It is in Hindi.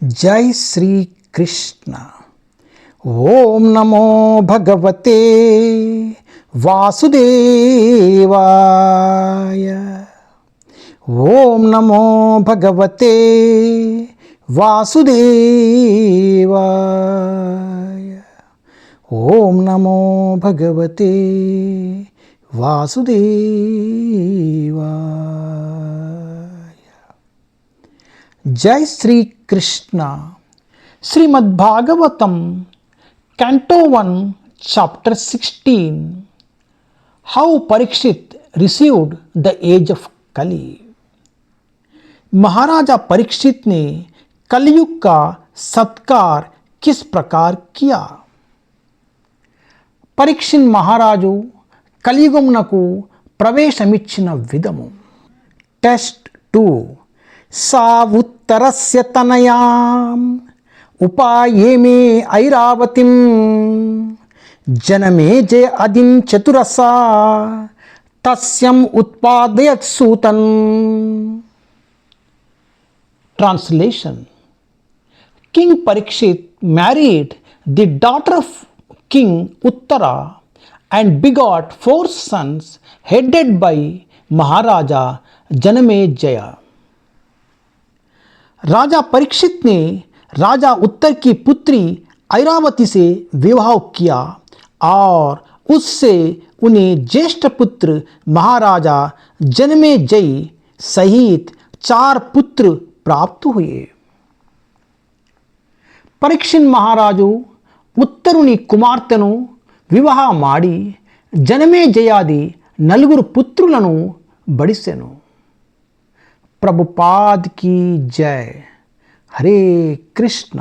जय श्री कृष्ण। ओम नमो भगवते वासुदेवाय। ओम नमो भगवते वासुदेवाय। ओम नमो भगवते वासुदेवाय। जय Shri Krishna. Srimad Bhagavatam canto 1 chapter 16। How Parikshit received the age of Kali. Maharaja Parikshit ने कलयुग का सत्कार किस प्रकार किया। పరీక్షిత్ మహారాజు కలియుగమునకు ప్రవేశమిచ్చిన విధము. టెస్ట్ 2. సా ఉత్తరస్య తనయాం ఉపాయేమే ఐరావతిం జనమే జయ అదిం చతురసా తస్యం ఉత్పాదయత్ సూతం. Translation. King Parikshit married the daughter of King Uttara and begot 4 sons headed by Maharaja Janamejaya. राजा परीक्षित ने राजा उत्तर की पुत्री ऐरावती से विवाह किया और उससे उन्हें ज्येष्ठ पुत्र महाराजा जनमेजय सहित 4 पुत्र प्राप्त हुए. పరీక్షిత్ మహారాజు ఉత్తరుని కుమార్తెను వివాహ మాడి జనమేజయాది 4 పుత్రులను బడిసెను. ప్రభుపాద్ की जय. हरे कृष्ण.